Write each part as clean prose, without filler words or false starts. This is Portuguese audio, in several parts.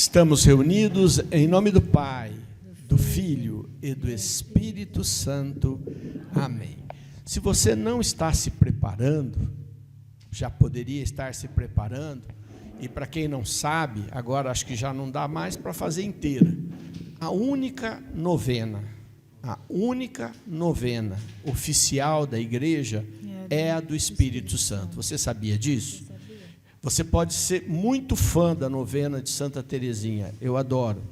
Estamos reunidos em nome do Pai, do Filho e do Espírito Santo. Amém. Se você não está se preparando, já poderia estar se preparando, e para quem não sabe, agora acho que já não dá mais para fazer inteira. A única novena oficial da igreja é a do Espírito Santo. Você sabia disso? Você pode ser muito fã da novena de Santa Teresinha, eu adoro.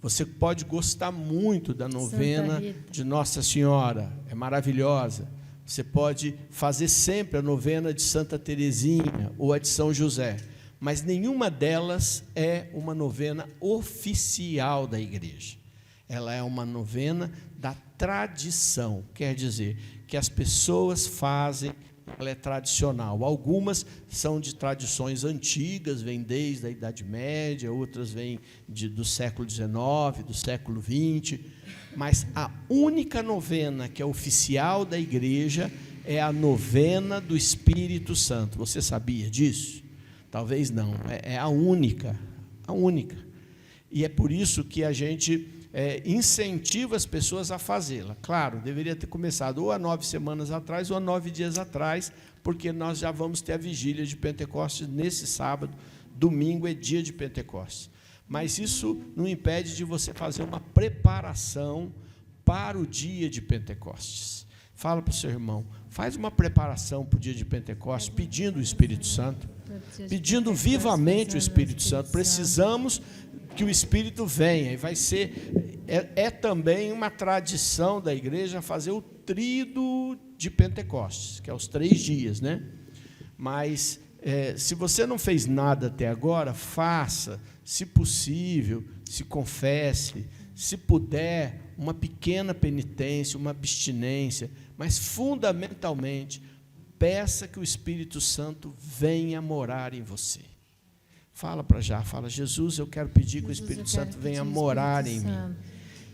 Você pode gostar muito da novena de Nossa Senhora, é maravilhosa. Você pode fazer sempre a novena de Santa Teresinha ou a de São José, mas nenhuma delas é uma novena oficial da igreja. Ela é uma novena da tradição, quer dizer, que as pessoas fazem. Ela é tradicional. Algumas são de tradições antigas, vêm desde a Idade Média, outras vêm do século XIX, do século XX, mas a única novena que é oficial da igreja é a novena do Espírito Santo. Você sabia disso? Talvez não. É a única. E é por isso que a gente incentiva as pessoas a fazê-la. Claro, deveria ter começado ou há 9 semanas atrás ou há 9 dias atrás, porque nós já vamos ter a vigília de Pentecostes nesse sábado. Domingo é dia de Pentecostes. Mas isso não impede de você fazer uma preparação para o dia de Pentecostes. Fala para o seu irmão, faz uma preparação para o dia de Pentecostes, pedindo o Espírito Santo, pedindo vivamente o Espírito Santo. Precisamos que o Espírito venha, e vai ser, também uma tradição da igreja fazer o tríduo de Pentecostes, que é os 3 dias, né? Mas, se você não fez nada até agora, faça, se possível, se confesse, se puder, uma pequena penitência, uma abstinência, mas, fundamentalmente, peça que o Espírito Santo venha morar em você. Fala Jesus, eu quero pedir que o Espírito Santo venha morar em mim.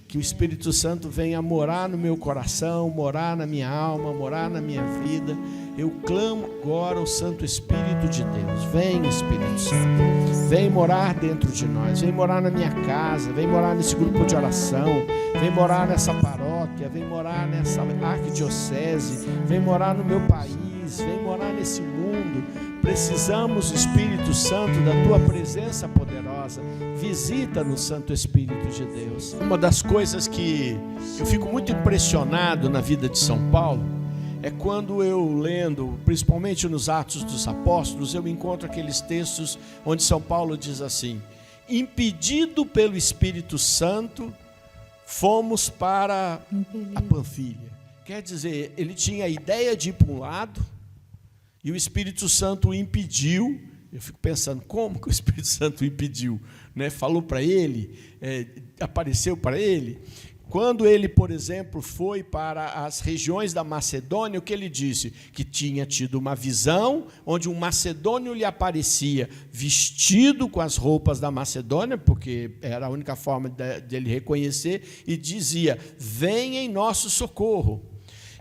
Que o Espírito Santo venha morar no meu coração, morar na minha alma, morar na minha vida. Eu clamo agora ao Santo Espírito de Deus. Vem, Espírito Santo, vem morar dentro de nós, vem morar na minha casa, vem morar nesse grupo de oração, vem morar nessa paróquia, vem morar nessa arquidiocese, vem morar no meu país, vem morar nesse mundo. Precisamos, Espírito Santo, da Tua presença poderosa. Visita-nos, Santo Espírito de Deus. Uma das coisas que eu fico muito impressionado na vida de São Paulo é quando eu lendo, principalmente nos Atos dos Apóstolos, eu encontro aqueles textos onde São Paulo diz assim: impedido pelo Espírito Santo, fomos para a Panfilha. Quer dizer, ele tinha a ideia de ir para um lado, e o Espírito Santo o impediu. Eu fico pensando, como que o Espírito Santo o impediu? Né? Falou para ele, apareceu para ele. Quando ele, por exemplo, foi para as regiões da Macedônia, o que ele disse? Que tinha tido uma visão, onde um macedônio lhe aparecia vestido com as roupas da Macedônia, porque era a única forma de ele reconhecer, e dizia: venha em nosso socorro.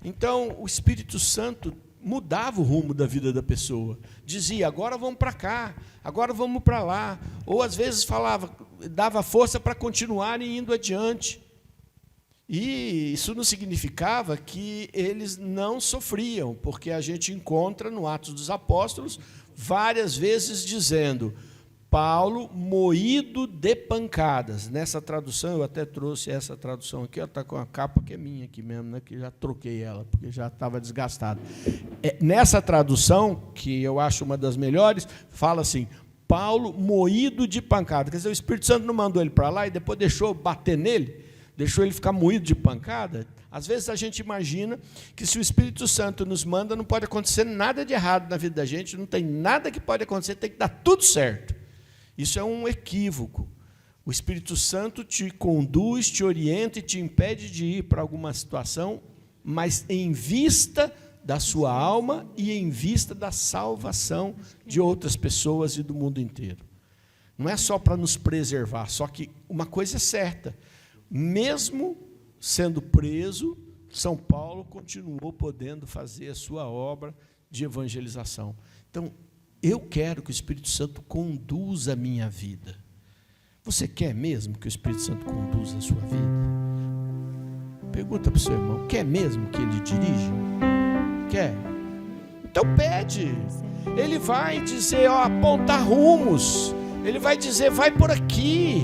Então, o Espírito Santo mudava o rumo da vida da pessoa. Dizia, agora vamos para cá, agora vamos para lá. Ou, às vezes, falava, dava força para continuarem indo adiante. E isso não significava que eles não sofriam, porque a gente encontra no Atos dos Apóstolos várias vezes dizendo, Paulo moído de pancadas. Nessa tradução, eu até trouxe essa tradução aqui, está com a capa que é minha aqui mesmo, né, que já troquei ela, porque já estava desgastada. Nessa tradução, que eu acho uma das melhores, fala assim, Paulo moído de pancada. Quer dizer, o Espírito Santo não mandou ele para lá e depois deixou bater nele, deixou ele ficar moído de pancada. Às vezes a gente imagina que se o Espírito Santo nos manda, não pode acontecer nada de errado na vida da gente, não tem nada que pode acontecer, tem que dar tudo certo. Isso é um equívoco. O Espírito Santo te conduz, te orienta e te impede de ir para alguma situação, mas em vista da sua alma e em vista da salvação de outras pessoas e do mundo inteiro. Não é só para nos preservar, só que uma coisa é certa, mesmo sendo preso, São Paulo continuou podendo fazer a sua obra de evangelização. Então, eu quero que o Espírito Santo conduza a minha vida. Você quer mesmo que o Espírito Santo conduza a sua vida? Pergunta para o seu irmão: quer mesmo que ele dirija? Quer? Então pede. Ele vai dizer, apontar rumos. Ele vai dizer, vai por aqui.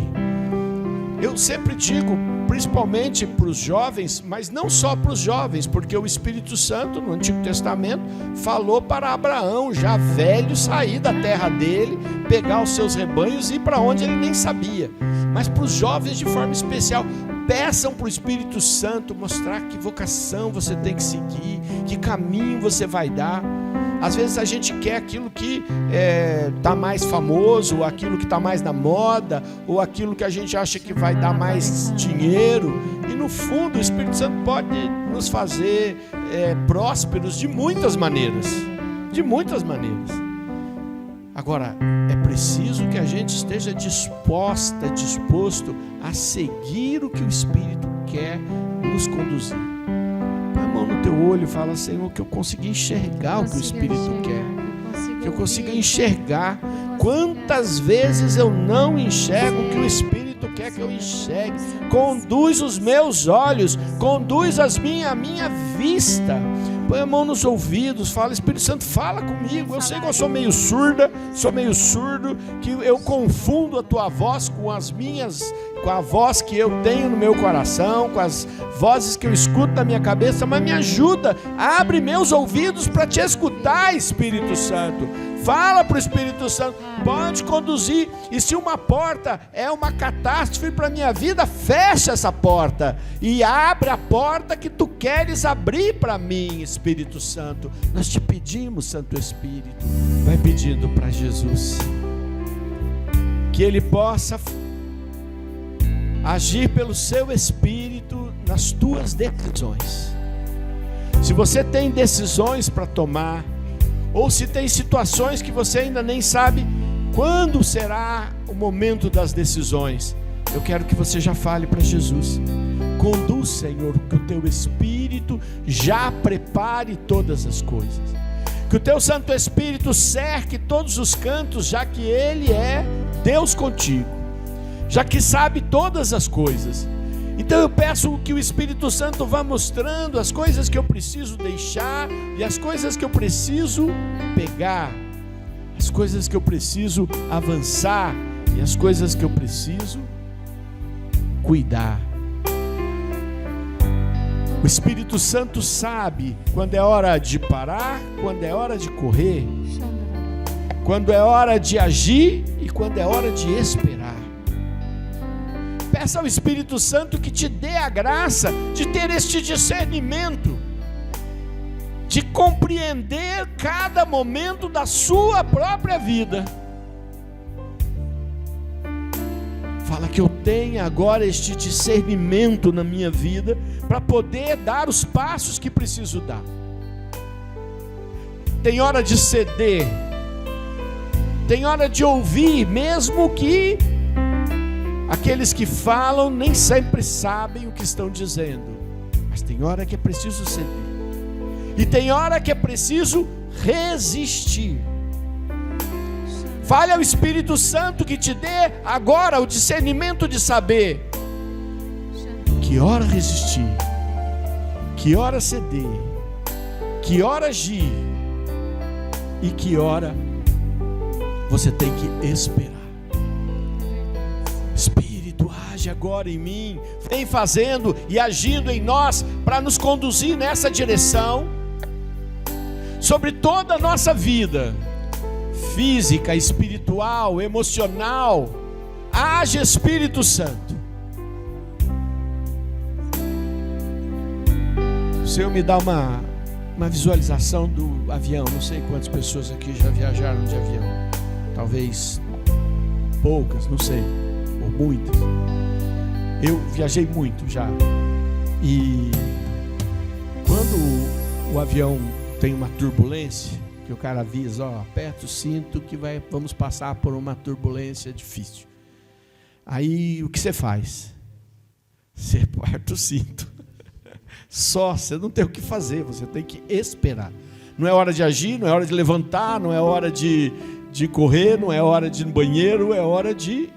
Eu sempre digo, principalmente para os jovens, mas não só para os jovens, porque o Espírito Santo no Antigo Testamento falou para Abraão, já velho, sair da terra dele, pegar os seus rebanhos e ir para onde ele nem sabia. Mas para os jovens de forma especial, peçam para o Espírito Santo mostrar que vocação você tem que seguir, que caminho você vai dar. Às vezes a gente quer aquilo que está mais famoso, ou aquilo que está mais na moda, ou aquilo que a gente acha que vai dar mais dinheiro. E no fundo o Espírito Santo pode nos fazer prósperos de muitas maneiras. De muitas maneiras. Agora, é preciso que a gente esteja disposto a seguir o que o Espírito quer nos conduzir. Põe a mão no teu olho e fala: Senhor, que eu consiga enxergar o que o Espírito quer. Que eu consiga enxergar. Quantas vezes eu não enxergo o que o Espírito quer que eu enxergue? Conduz os meus olhos, conduz a minha vista. Põe a mão nos ouvidos, fala: Espírito Santo, fala comigo. Eu sei que eu sou meio surdo, que eu confundo a tua voz com a voz que eu tenho no meu coração, com as vozes que eu escuto na minha cabeça, mas me ajuda, abre meus ouvidos para te escutar, Espírito Santo. Fala para o Espírito Santo, pode conduzir. E se uma porta é uma catástrofe para a minha vida, fecha essa porta e abre a porta que tu queres abrir para mim, Espírito Santo. Nós te pedimos, Santo Espírito, vai pedindo para Jesus que Ele possa agir pelo seu Espírito nas tuas decisões. Se você tem decisões para tomar, ou se tem situações que você ainda nem sabe quando será o momento das decisões, eu quero que você já fale para Jesus: conduz, Senhor, que o teu Espírito já prepare todas as coisas, que o teu Santo Espírito cerque todos os cantos, já que Ele é Deus contigo, já que sabe todas as coisas. Então eu peço que o Espírito Santo vá mostrando as coisas que eu preciso deixar e as coisas que eu preciso pegar, as coisas que eu preciso avançar e as coisas que eu preciso cuidar. O Espírito Santo sabe quando é hora de parar, quando é hora de correr, quando é hora de agir e quando é hora de esperar. Peça ao Espírito Santo que te dê a graça de ter este discernimento, de compreender cada momento da sua própria vida. Fala que eu tenha agora este discernimento na minha vida para poder dar os passos que preciso dar. Tem hora de ceder, tem hora de ouvir, mesmo que aqueles que falam nem sempre sabem o que estão dizendo, mas tem hora que é preciso ceder, e tem hora que é preciso resistir. Fale ao Espírito Santo que te dê agora o discernimento de saber que hora resistir, que hora ceder, que hora agir e que hora você tem que esperar. Espírito, age agora em mim, vem fazendo e agindo em nós para nos conduzir nessa direção sobre toda a nossa vida, física, espiritual, emocional. Age, Espírito Santo. O Senhor me dá uma visualização do avião. Não sei quantas pessoas aqui já viajaram de avião, talvez poucas, não sei, ou muitas. Eu viajei muito já. E quando o avião tem uma turbulência, que o cara avisa, aperta o cinto que vamos passar por uma turbulência difícil. Aí o que você faz? Você aperta o cinto. Só, você não tem o que fazer, você tem que esperar. Não é hora de agir, não é hora de levantar, não é hora de correr, não é hora de ir no banheiro, é hora de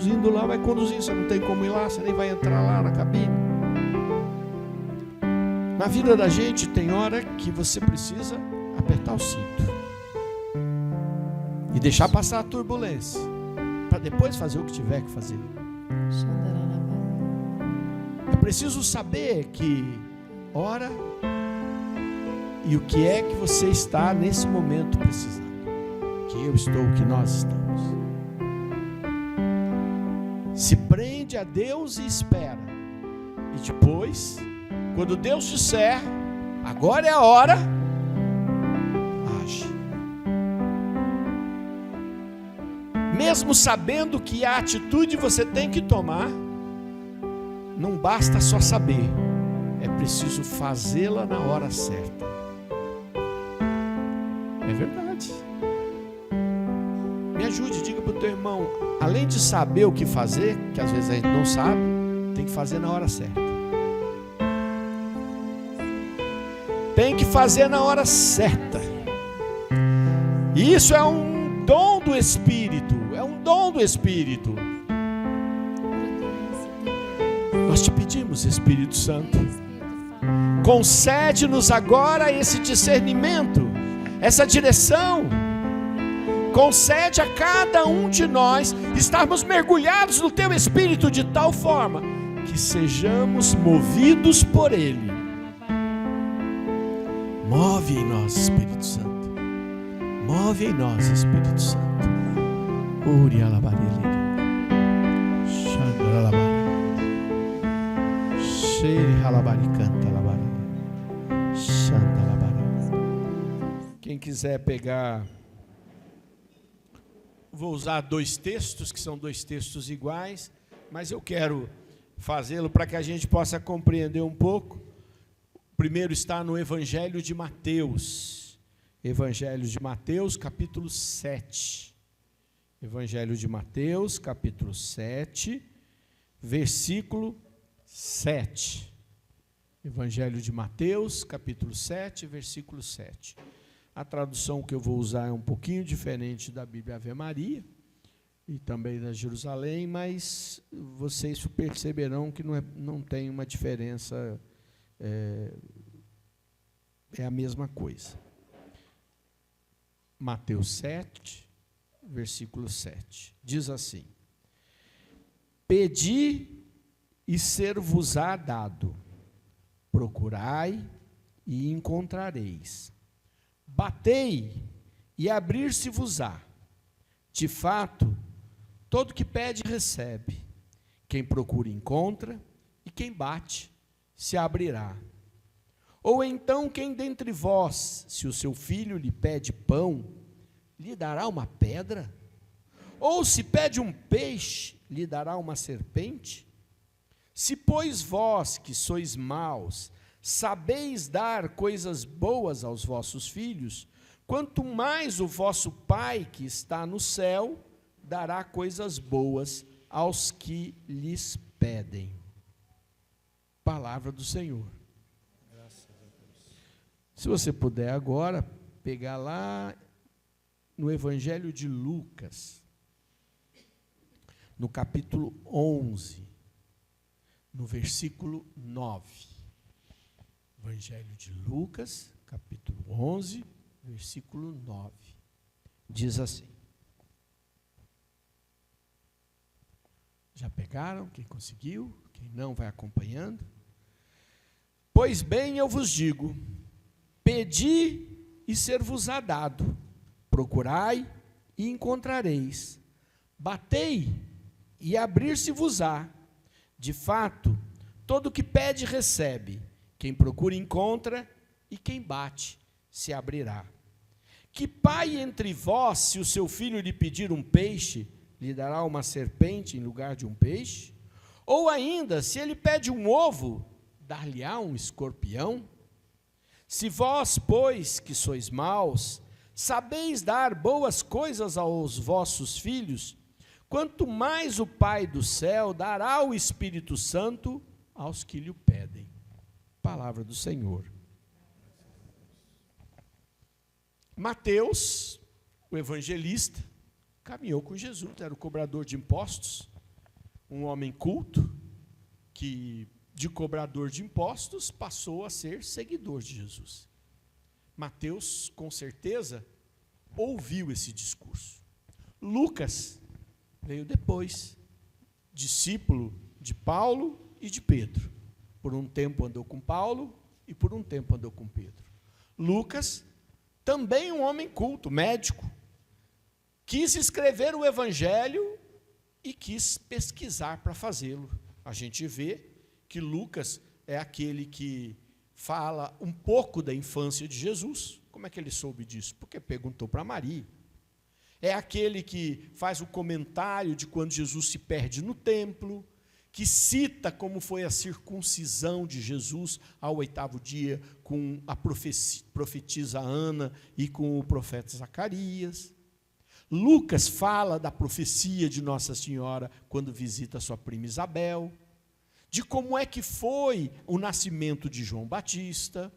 conduzindo lá, vai conduzir. Você não tem como ir lá, você nem vai entrar lá na cabine. Na vida da gente tem hora que você precisa apertar o cinto e deixar passar a turbulência, para depois fazer o que tiver que fazer. É preciso saber que hora e o que é que você está nesse momento precisando. Que eu estou, que nós estamos. Se prende a Deus e espera. E depois, quando Deus disser, agora é a hora, age. Mesmo sabendo que a atitude você tem que tomar, não basta só saber, é preciso fazê-la na hora certa. É verdade. Me ajude, diga para o teu irmão, além de saber o que fazer, que às vezes a gente não sabe, tem que fazer na hora certa. Tem que fazer na hora certa. E isso é um dom do Espírito. É um dom do Espírito. Nós te pedimos, Espírito Santo, concede-nos agora esse discernimento, essa direção. Concede a cada um de nós estarmos mergulhados no Teu Espírito de tal forma que sejamos movidos por Ele. Move em nós, Espírito Santo. Move em nós, Espírito Santo. Uri alabarele. Xandra alabarele. Xere alabari canta alabarele. Xandra alabarele. Quem quiser pegar, vou usar 2 textos, que são 2 textos iguais, mas eu quero fazê-lo para que a gente possa compreender um pouco. O primeiro está no Evangelho de Mateus. Evangelho de Mateus, capítulo 7. Evangelho de Mateus, capítulo 7, versículo 7. Evangelho de Mateus, capítulo 7, versículo 7. A tradução que eu vou usar é um pouquinho diferente da Bíblia Ave Maria e também da Jerusalém, mas vocês perceberão que não tem uma diferença, é a mesma coisa. Mateus 7, versículo 7, diz assim: Pedi e ser-vos-á dado, procurai e encontrareis, batei e abrir-se-vos-á. De fato, todo que pede recebe, quem procura encontra, e quem bate se abrirá. Ou então quem dentre vós, se o seu filho lhe pede pão, lhe dará uma pedra? Ou se pede um peixe, lhe dará uma serpente? Se, pois, vós, que sois maus, sabeis dar coisas boas aos vossos filhos, quanto mais o vosso Pai que está no céu dará coisas boas aos que lhes pedem. Palavra do Senhor. Graças a Deus. Se você puder agora pegar lá no Evangelho de Lucas, no capítulo 11, no versículo 9. Evangelho de Lucas, capítulo 11, versículo 9. Diz assim. Já pegaram? Quem conseguiu? Quem não, vai acompanhando. Pois bem, eu vos digo, pedi e ser-vos-á dado, procurai e encontrareis, batei e abrir-se-vos-á. De fato, todo o que pede recebe, quem procura encontra, e quem bate se abrirá. Que pai entre vós, se o seu filho lhe pedir um peixe, lhe dará uma serpente em lugar de um peixe? Ou ainda, se ele pede um ovo, dar-lhe-á um escorpião? Se vós, pois, que sois maus, sabeis dar boas coisas aos vossos filhos, quanto mais o Pai do céu dará o Espírito Santo aos que lhe pedem. Palavra do Senhor. Mateus, o evangelista, caminhou com Jesus, era o cobrador de impostos, um homem culto, que de cobrador de impostos passou a ser seguidor de Jesus. Mateus, com certeza, ouviu esse discurso. Lucas veio depois, discípulo de Paulo e de Pedro. Por um tempo andou com Paulo e por um tempo andou com Pedro. Lucas, também um homem culto, médico, quis escrever o Evangelho e quis pesquisar para fazê-lo. A gente vê que Lucas é aquele que fala um pouco da infância de Jesus. Como é que ele soube disso? Porque perguntou para Maria. É aquele que faz o comentário de quando Jesus se perde no templo, que cita como foi a circuncisão de Jesus ao 8º dia com a profetisa Ana e com o profeta Zacarias. Lucas fala da profecia de Nossa Senhora quando visita sua prima Isabel, de como é que foi o nascimento de João Batista.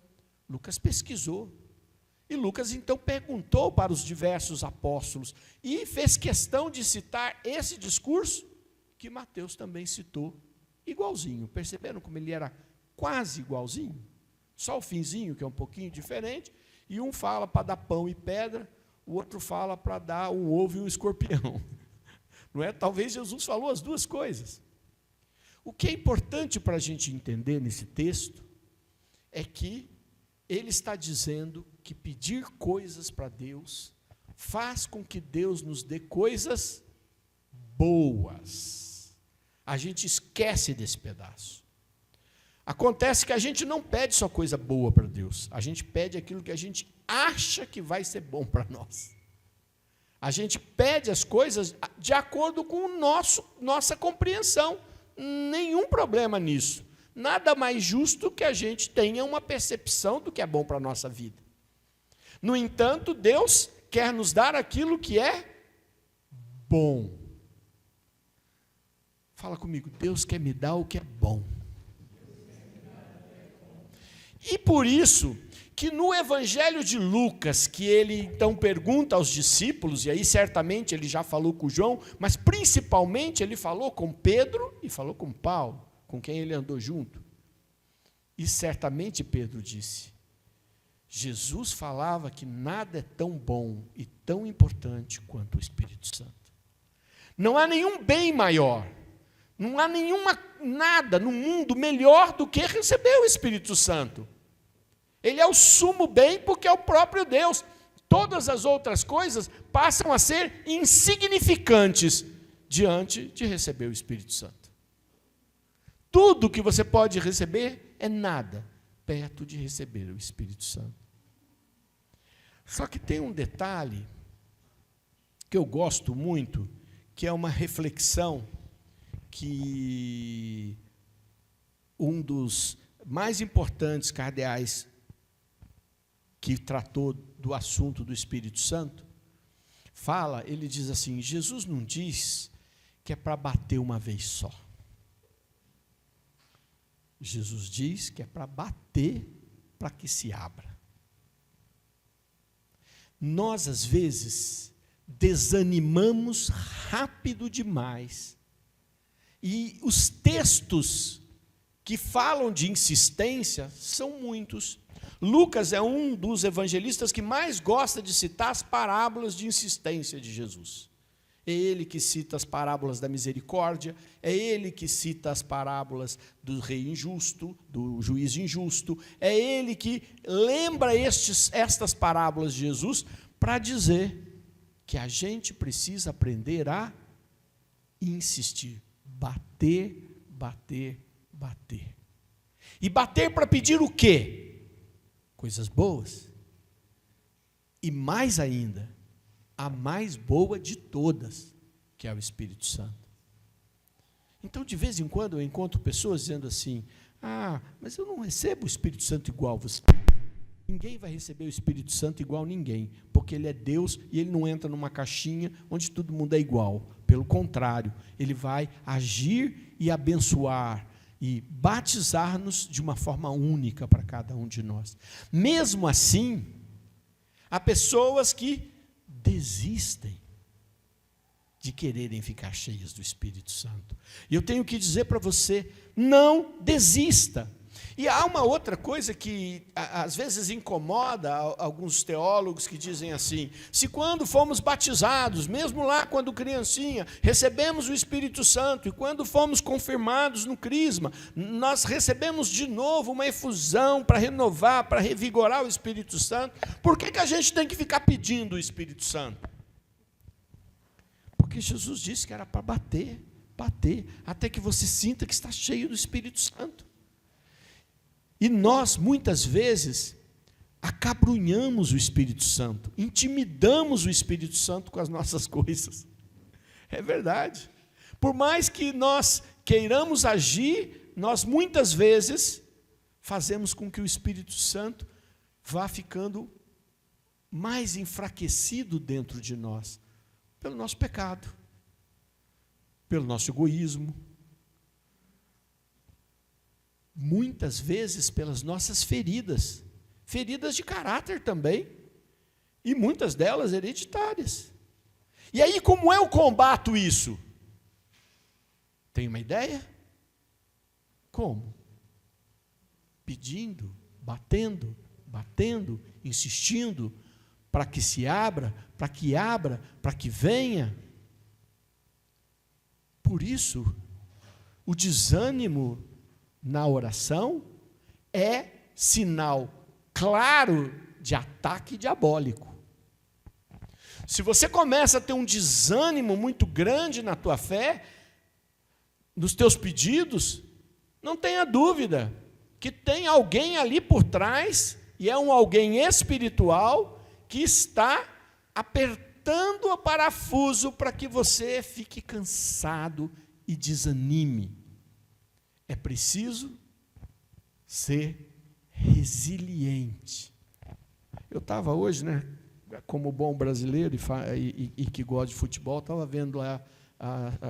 Lucas pesquisou. E Lucas, então, perguntou para os diversos apóstolos e fez questão de citar esse discurso que Mateus também citou, igualzinho. Perceberam como ele era quase igualzinho? Só o finzinho, que é um pouquinho diferente, e um fala para dar pão e pedra, o outro fala para dar um ovo e um escorpião. Não é? Talvez Jesus falou as duas coisas. O que é importante para a gente entender nesse texto é que ele está dizendo que pedir coisas para Deus faz com que Deus nos dê coisas boas. A gente esquece desse pedaço. Acontece que a gente não pede só coisa boa para Deus, a gente pede aquilo que a gente acha que vai ser bom para nós. A gente pede as coisas de acordo com nossa compreensão. Nenhum problema nisso. Nada mais justo que a gente tenha uma percepção do que é bom para a nossa vida. No entanto, Deus quer nos dar aquilo que é bom. Fala comigo, Deus quer me dar o que é bom. E por isso que no Evangelho de Lucas, que ele então pergunta aos discípulos, e aí certamente ele já falou com João, mas principalmente ele falou com Pedro e falou com Paulo, com quem ele andou junto. E certamente Pedro disse, Jesus falava que nada é tão bom e tão importante quanto o Espírito Santo. Não há nenhum bem maior, não há nada no mundo melhor do que receber o Espírito Santo. Ele é o sumo bem porque é o próprio Deus. Todas as outras coisas passam a ser insignificantes diante de receber o Espírito Santo. Tudo que você pode receber é nada perto de receber o Espírito Santo. Só que tem um detalhe que eu gosto muito, que é uma reflexão que um dos mais importantes cardeais que tratou do assunto do Espírito Santo, fala, ele diz assim, Jesus não diz que é para bater uma vez só. Jesus diz que é para bater para que se abra. Nós, às vezes, desanimamos rápido demais. E os textos que falam de insistência são muitos. Lucas é um dos evangelistas que mais gosta de citar as parábolas de insistência de Jesus. É ele que cita as parábolas da misericórdia, é ele que cita as parábolas do rei injusto, do juiz injusto, é ele que lembra estas parábolas de Jesus para dizer que a gente precisa aprender a insistir, bater, bater, bater. E bater para pedir o quê? Coisas boas. E mais ainda, a mais boa de todas, que é o Espírito Santo. Então, de vez em quando, eu encontro pessoas dizendo assim, mas eu não recebo o Espírito Santo igual você. Ninguém vai receber o Espírito Santo igual ninguém, porque ele é Deus e ele não entra numa caixinha onde todo mundo é igual. Pelo contrário, ele vai agir e abençoar e batizar-nos de uma forma única para cada um de nós. Mesmo assim, há pessoas que desistem de quererem ficar cheias do Espírito Santo. E eu tenho que dizer para você, não desista. E há uma outra coisa que às vezes incomoda alguns teólogos que dizem assim: se quando fomos batizados, mesmo lá quando criancinha, recebemos o Espírito Santo, e quando fomos confirmados no crisma, nós recebemos de novo uma efusão para renovar, para revigorar o Espírito Santo, por que a gente tem que ficar pedindo o Espírito Santo? Porque Jesus disse que era para bater, até que você sinta que está cheio do Espírito Santo. E nós, muitas vezes, acabrunhamos o Espírito Santo, intimidamos o Espírito Santo com as nossas coisas. É verdade. Por mais que nós queiramos agir, nós muitas vezes fazemos com que o Espírito Santo vá ficando mais enfraquecido dentro de nós, pelo nosso pecado, pelo nosso egoísmo, muitas vezes pelas nossas feridas de caráter também, e muitas delas hereditárias. E aí, como eu combato isso? Tem uma ideia? Como? Pedindo, batendo, insistindo, para que se abra, para que venha. Por isso, o desânimo na oração é sinal claro de ataque diabólico. Se você começa a ter um desânimo muito grande na tua fé, nos teus pedidos, não tenha dúvida que tem alguém ali por trás, e é um alguém espiritual, que está apertando o parafuso para que você fique cansado e desanime. É preciso ser resiliente. Eu estava hoje, como bom brasileiro e que gosta de futebol, estava vendo lá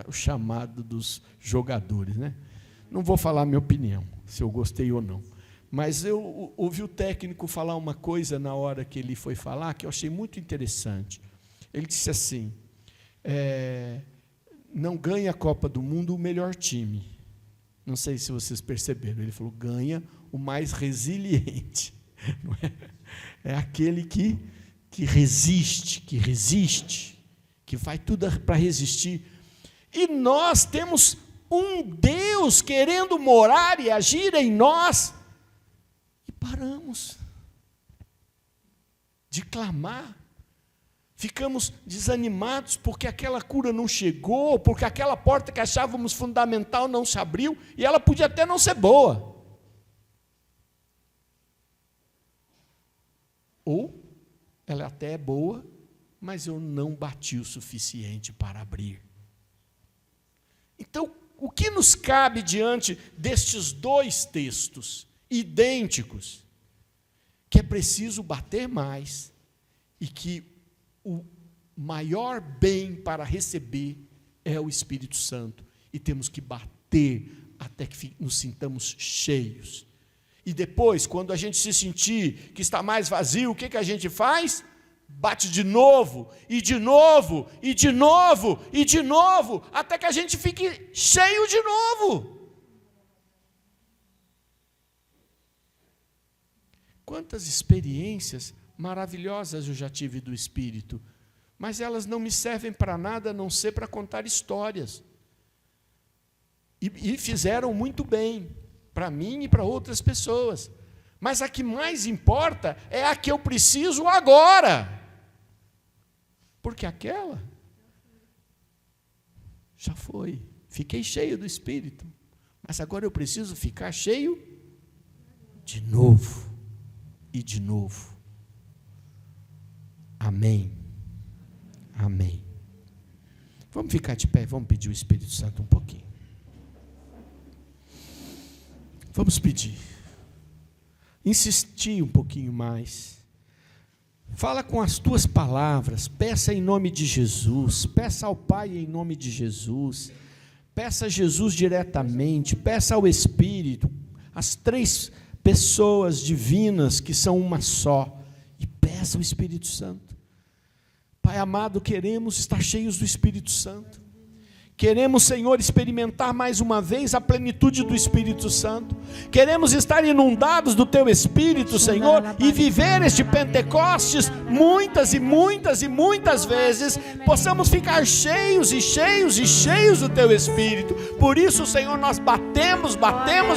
o chamado dos jogadores. Não vou falar a minha opinião, se eu gostei ou não. Mas eu ouvi o técnico falar uma coisa na hora que ele foi falar, que eu achei muito interessante. Ele disse assim, não ganha a Copa do Mundo o melhor time. Não sei se vocês perceberam. Ele falou, ganha o mais resiliente. Não é? É aquele que resiste, que faz tudo para resistir. E nós temos um Deus querendo morar e agir em nós, e paramos de clamar. Ficamos desanimados porque aquela cura não chegou, porque aquela porta que achávamos fundamental não se abriu, e ela podia até não ser boa. Ou ela até é boa, mas eu não bati o suficiente para abrir. Então, o que nos cabe diante destes dois textos idênticos? Que é preciso bater mais, e que o maior bem para receber é o Espírito Santo, e temos que bater até que nos sintamos cheios. E depois, quando a gente se sentir que está mais vazio, o que a gente faz? Bate de novo, e de novo, e de novo, e de novo, até que a gente fique cheio de novo. Quantas experiências maravilhosas eu já tive do Espírito, mas elas não me servem para nada a não ser para contar histórias. E fizeram muito bem, para mim e para outras pessoas. Mas a que mais importa é a que eu preciso agora. Porque aquela já foi. Fiquei cheio do Espírito. Mas agora eu preciso ficar cheio de novo. E de novo. Amém. Amém. Vamos ficar de pé, vamos pedir o Espírito Santo um pouquinho. Vamos pedir. Insistir um pouquinho mais. Fala com as tuas palavras, peça em nome de Jesus, peça ao Pai em nome de Jesus, peça a Jesus diretamente, peça ao Espírito, as três pessoas divinas que são uma só, e peça ao Espírito Santo. Pai amado, queremos estar cheios do Espírito Santo. Queremos, Senhor, experimentar mais uma vez a plenitude do Espírito Santo. Queremos estar inundados do Teu Espírito, Senhor, e viver este Pentecostes muitas e muitas e muitas vezes. Possamos ficar cheios e cheios e cheios do Teu Espírito. Por isso, Senhor, nós batemos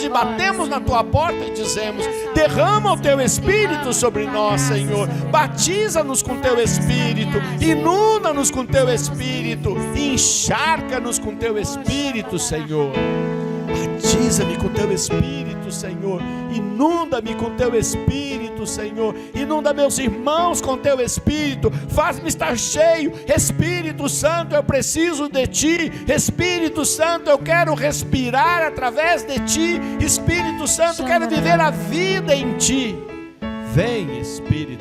e batemos na Tua porta e dizemos: derrama o Teu Espírito sobre nós, Senhor. Batiza-nos com Teu Espírito. Inunda-nos com Teu Espírito. Encharca-nos com Teu Espírito, Senhor. Batiza-me com Teu Espírito, Senhor. Inunda-me com Teu Espírito, Senhor. Inunda meus irmãos com Teu Espírito. Faz-me estar cheio. Espírito Santo, eu preciso de Ti. Espírito Santo, eu quero respirar através de Ti. Espírito Santo, eu quero viver a vida em Ti. Vem, Espírito